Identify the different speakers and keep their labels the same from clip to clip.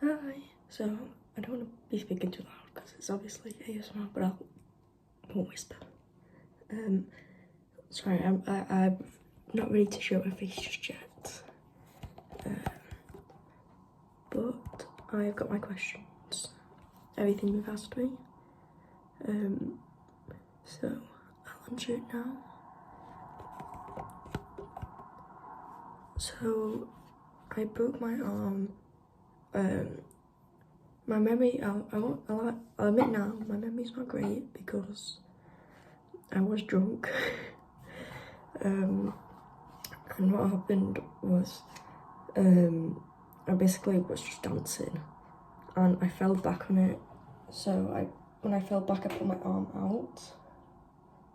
Speaker 1: Hi. So I don't want to be speaking too loud because it's obviously ASMR, but I won't whisper. Sorry, I'm not ready to show my face just yet. But I've got my questions. Everything you've asked me. So I'll answer it now. So I broke my arm. My memory, I'll admit now, my memory's not great because I was drunk. And what happened was, I basically was just dancing and I fell back on it. So when I fell back, I put my arm out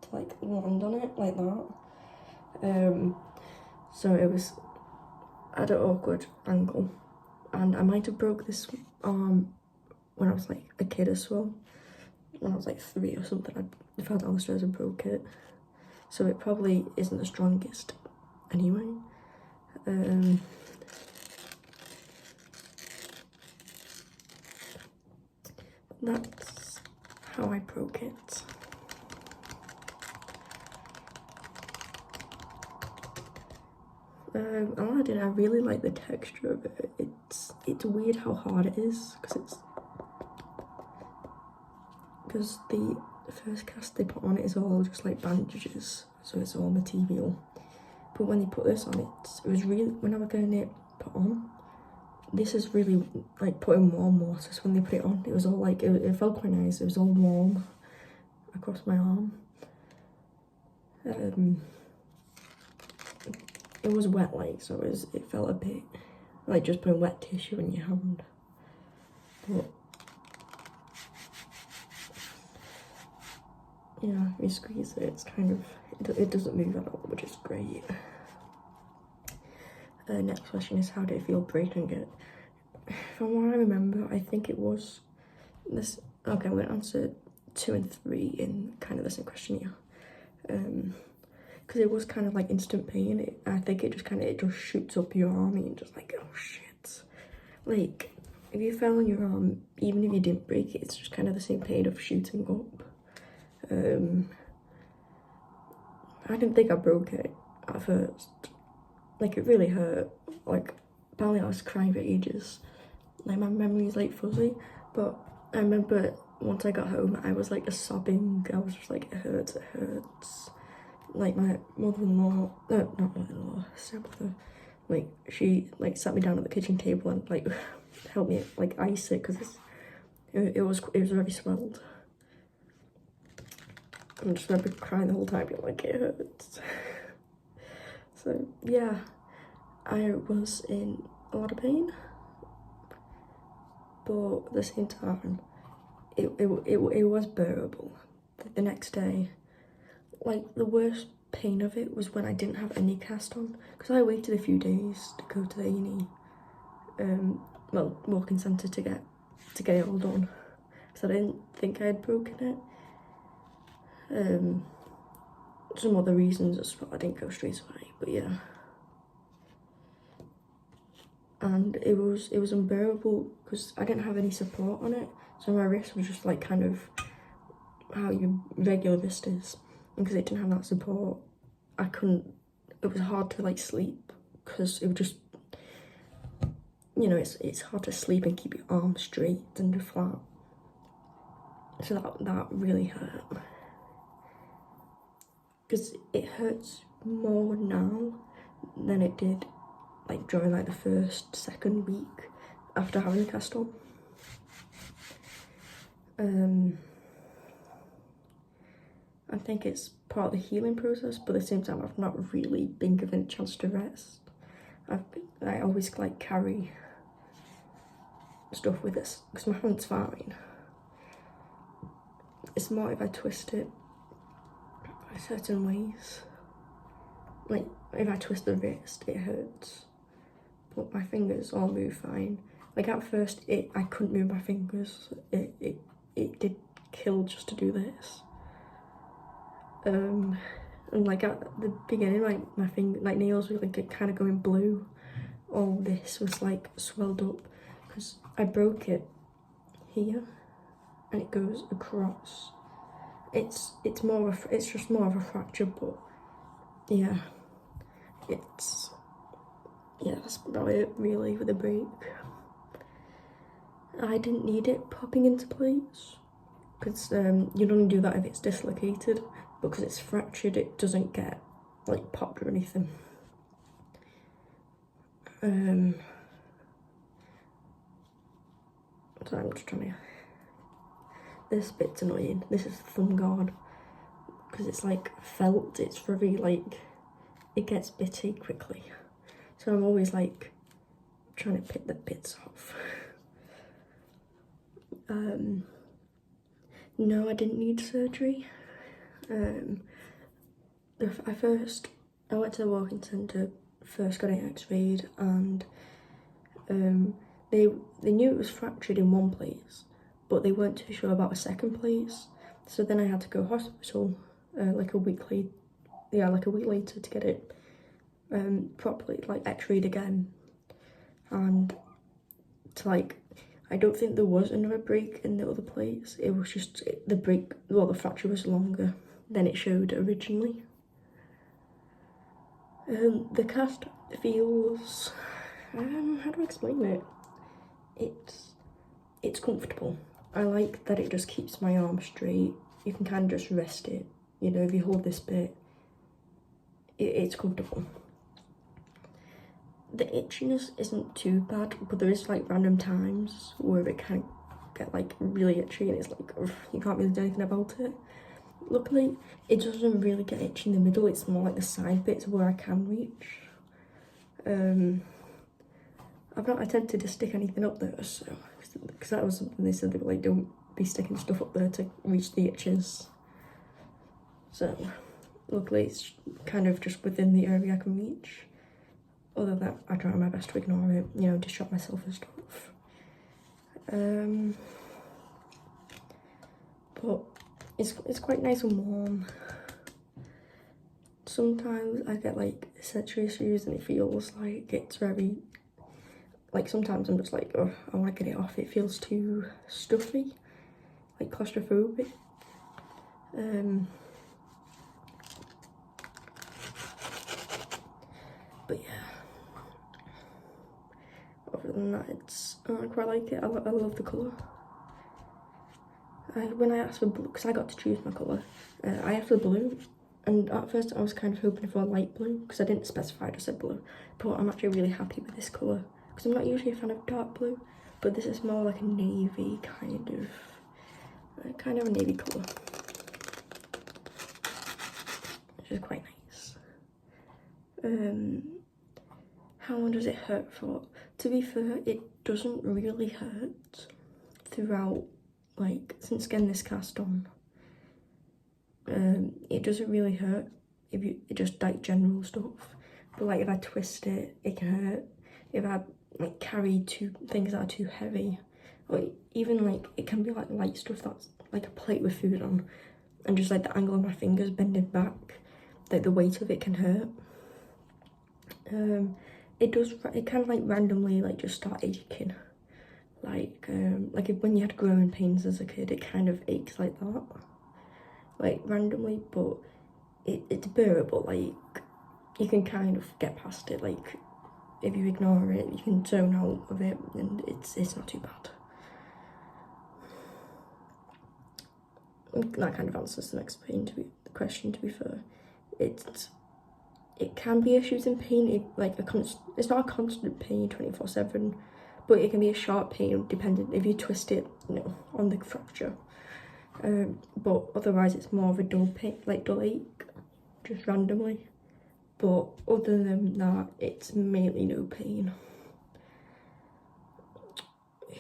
Speaker 1: to like land on it like that. So it was at an awkward angle, and I might have broke this arm when I was like a kid as well. When I was like 3 or something, I fell down the stairs and broke it. So it probably isn't the strongest anyway. That's how I broke it. Aladdin, I really like the texture of it. It's weird how hard it is because the first cast they put on it is all just like bandages, so it's all material. But when they put this on, it was really, when I was getting it put on, this is really like putting warm water. So when they put it on, it was all like, it felt quite nice. It was all warm across my arm. It was wet, like, so it felt a bit like just putting wet tissue in your hand. But yeah, you squeeze it, it's kind of, it doesn't move at all, which is great. Next question is, how did it feel breaking it? From what I remember, I think it was this. Okay, I'm gonna answer 2 and 3 in kind of the same question here. Because it was kind of like instant pain. I think it just shoots up your arm and you're just like, oh shit. Like, if you fell on your arm, even if you didn't break it, it's just kind of the same pain of shooting up. I didn't think I broke it at first. Like, it really hurt. Like, apparently I was crying for ages. Like, my memory's like fuzzy, but I remember once I got home, I was like sobbing. I was just like, it hurts, it hurts. Like, my mother-in-law, not mother-in-law, stepmother, like, she like sat me down at the kitchen table and like helped me like ice it because it was very swelled. I just remember crying the whole time, being like, it hurts. So yeah, I was in a lot of pain, but at the same time, it was bearable. The next day, like, the worst pain of it was when I didn't have any cast on, because I waited a few days to go to the uni, walk-in centre to get it all done, because I didn't think I had broken it. Some other reasons as well, I didn't go straight away, but yeah. And it was unbearable because I didn't have any support on it, so my wrist was just like kind of how your regular wrist is, and because it didn't have that support, it was hard to like sleep, because it would just, you know, it's hard to sleep and keep your arms straight and flat, so that really hurt, because it hurts more now than it did like during like the second week after having a cast on. I think it's part of the healing process, but at the same time, I've not really been given a chance to rest. I always like carry stuff with this because my hand's fine. It's more if I twist it certain ways. Like, if I twist the wrist, it hurts, but my fingers all move fine. Like, at first, I couldn't move my fingers. It did kill just to do this. And like at the beginning, like my finger, like nails were like kind of going blue. All this was like swelled up because I broke it here and it goes across. It's just more of a fracture, but yeah, that's about it really with the break. I didn't need it popping into place because you'd only do that if it's dislocated, but because it's fractured it doesn't get like popped or anything. So I'm just trying to... This bit's annoying. This is thumb guard because it's like felt. It's very like, it gets bitty quickly. So I'm always like trying to pick the bits off. No, I didn't need surgery. I went to the walking centre, first got it x-rayed, and they knew it was fractured in one place, but they weren't too sure about a second place. So then I had to go hospital like a week later to get it properly like x-rayed again. And to like, I don't think there was another break in the other place. It was just the fracture was longer than it showed originally. The cast feels, how do I explain it? It's comfortable. I like that it just keeps my arm straight. You can kind of just rest it. You know, if you hold this bit, it's comfortable. The itchiness isn't too bad, but there is like random times where it can get like really itchy and it's like, ugh, you can't really do anything about it. Luckily, it doesn't really get itchy in the middle. It's more like the side bits where I can reach. I've not attempted to stick anything up there, so because that was something they said, they were like, don't be sticking stuff up there to reach the itches. So luckily it's kind of just within the area I can reach. Other than that, I try my best to ignore it, you know, distract myself and stuff. But it's quite nice and warm. Sometimes I get like sensory issues and it feels like it's very, like sometimes I'm just like, oh, I want to get it off. It feels too stuffy, like claustrophobic. But yeah, other than that, I quite like it. I love the colour. When I asked for blue, because I got to choose my colour, I asked for blue, and at first I was kind of hoping for light blue, because I didn't specify, I just said blue. But I'm actually really happy with this colour, because I'm not usually a fan of dark blue, but this is more like a navy kind of a navy colour, which is quite nice. How long does it hurt for? To be fair, it doesn't really hurt throughout, like, since getting this cast on. It doesn't really hurt if it just like general stuff, but like if I twist it, it can hurt. If I like carry things that are too heavy, or even like it can be like light stuff that's like a plate with food on, and just like the angle of my fingers bending back, like the weight of it can hurt. It can like randomly like just start aching, like when you had growing pains as a kid, it kind of aches like that, like randomly, but it's bearable. Like you can kind of get past it. Like if you ignore it, you can zone out of it, and it's not too bad. That kind of answers the next question. To be fair, it can be issues in pain. It's not a constant pain 24/7, but it can be a sharp pain depending if you twist it, you know, on the fracture. But otherwise it's more of a dull pain, like dull ache, just randomly. But other than that, it's mainly no pain.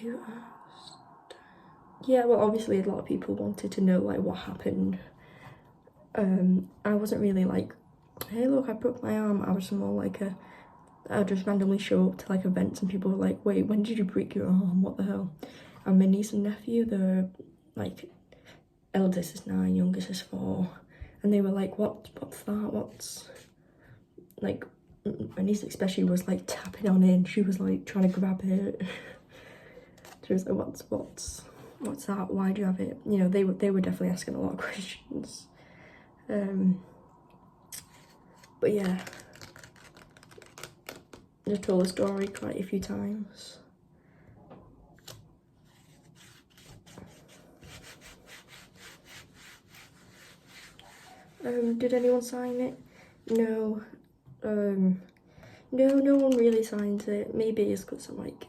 Speaker 1: Who asked? Yeah, well, obviously a lot of people wanted to know like what happened. I wasn't really like, hey look, I broke my arm. I was more like I just randomly show up to like events and people were like, wait, when did you break your arm? What the hell? And my niece and nephew, they're like, eldest is 9, youngest is 4, and they were like, what's that? What's, like, my niece especially was like tapping on it, and she was like trying to grab it. She was like, what's that? Why do you have it? You know, they were definitely asking a lot of questions. But yeah, I just told the story quite a few times. Did anyone sign it? No. No one really signs it. Maybe it's because I'm like,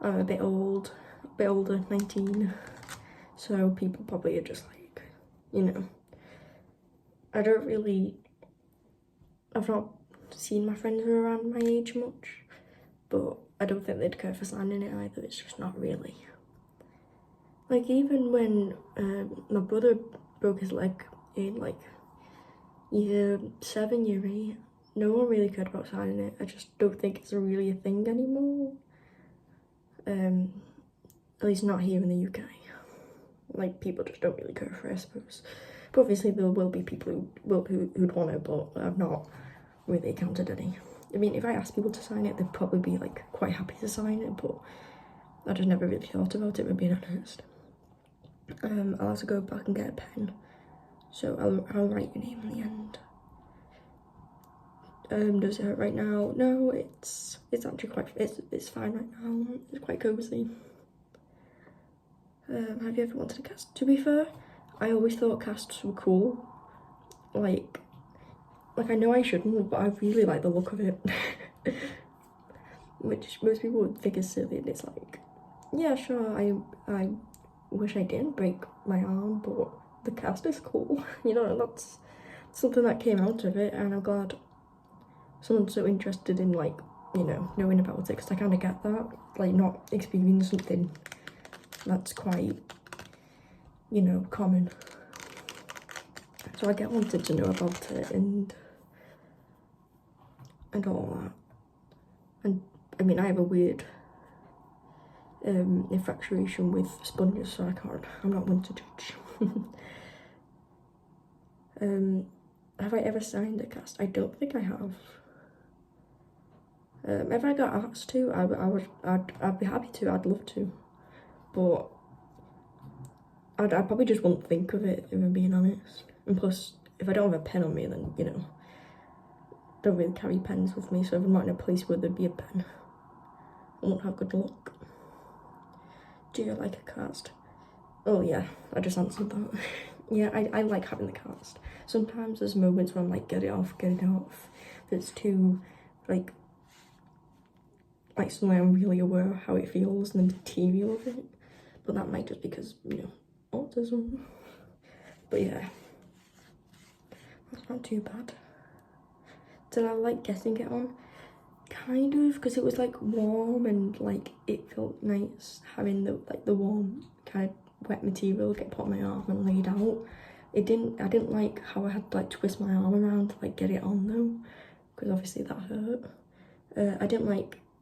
Speaker 1: I'm a bit older, 19. So people probably are just like, you know, I've not seen my friends who are around my age much, but I don't think they'd care for signing it either. It's just not really. Like, even when my brother broke his leg in like year 7, year 8, no one really cared about signing it. I just don't think it's really a thing anymore. At least not here in the UK. Like, people just don't really care for it, I suppose. But obviously there will be people who'd want it, but I've not really encountered any. I mean, if I asked people to sign it, they'd probably be like quite happy to sign it, but I just never really thought about it, if being honest. I'll have to go back and get a pen, so I'll write your name in the end. Does it hurt right now? No, it's actually quite, it's fine right now. It's quite cozy. Have you ever wanted a cast? To be fair, I always thought casts were cool. Like I know I shouldn't, but I really like the look of it. Which most people would think is silly, and it's like, yeah, sure, I wish I didn't break my arm, but the cast is cool. You know, that's something that came out of it, and I'm glad someone's so interested in, like, you know, knowing about it, because I kind of get that, like, not experiencing something that's quite, you know, common. So I get wanted to know about it and all that. And I mean, I have a weird infatuation with sponges, so I'm not one to judge. Have I ever signed a cast? I don't think I have. If I got asked to, I'd be happy to. I'd love to, but I probably just won't think of it, if I'm being honest. And plus, if I don't have a pen on me, then, you know, I don't really carry pens with me, so if I'm not in a place where there'd be a pen, I won't have good luck. Do you like a cast? Oh yeah, I just answered that. Yeah, I like having the cast. Sometimes there's moments where I'm like, get it off. That's too, like suddenly I'm really aware of how it feels and the material of it. But that might just because, you know, autism. But yeah, that's not too bad. Did I like getting it on? Kind of, because it was like warm and like it felt nice having the warm kind of wet material get put on my arm and laid out. I didn't like how I had to like twist my arm around to like get it on though, because obviously that hurt.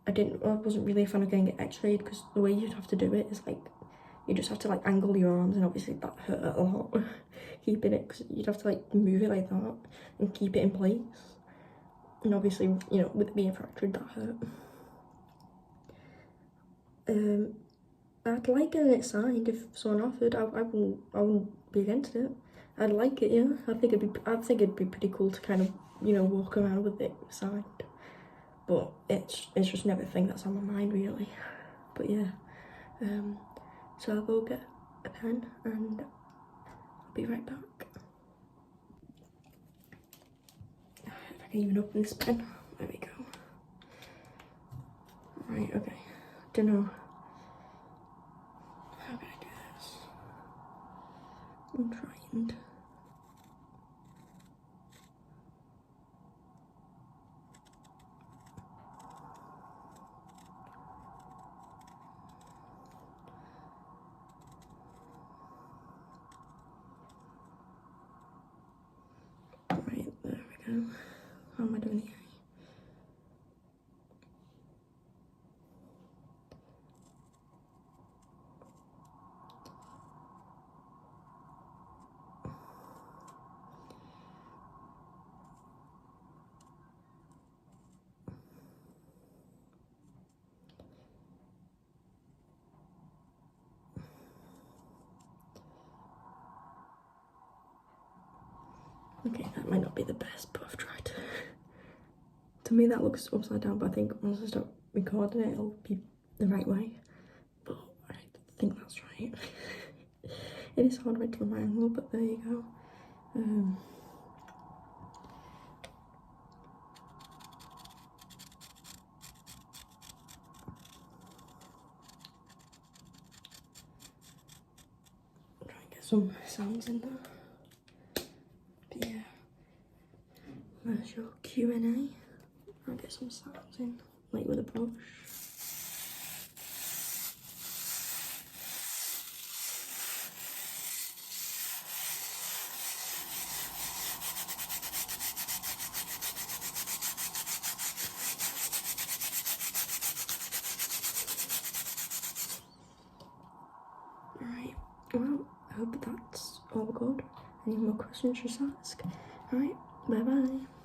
Speaker 1: I wasn't really a fan of getting it x-rayed, because the way you'd have to do it is like, you just have to like angle your arms, and obviously that hurt a lot. Keeping it, because you'd have to like move it like that and keep it in place. And obviously, you know, with it being fractured, that hurt. I'd like getting it signed if someone offered. I wouldn't be against it. I'd like it, yeah. I think it'd be pretty cool to kind of, you know, walk around with it signed. But it's just never a thing that's on my mind really. But yeah. So I'll go get a pen and I'll be right back. If I can even open this pen. There we go. Right, okay. Don't know how can I do this. I'm trying. Right, there we go. How am I doing here? Okay, that might not be the best, but I've tried. To me that looks upside down, but I think once I start recording it, it'll be the right way. But I think that's right. It is hard right from my angle, but there you go. Try and get some sounds in there. But yeah, there's your Q&A. I'll get some sounds in, like with a brush. Alright, well, I hope that's all good. Any more questions, just ask. Alright, bye bye.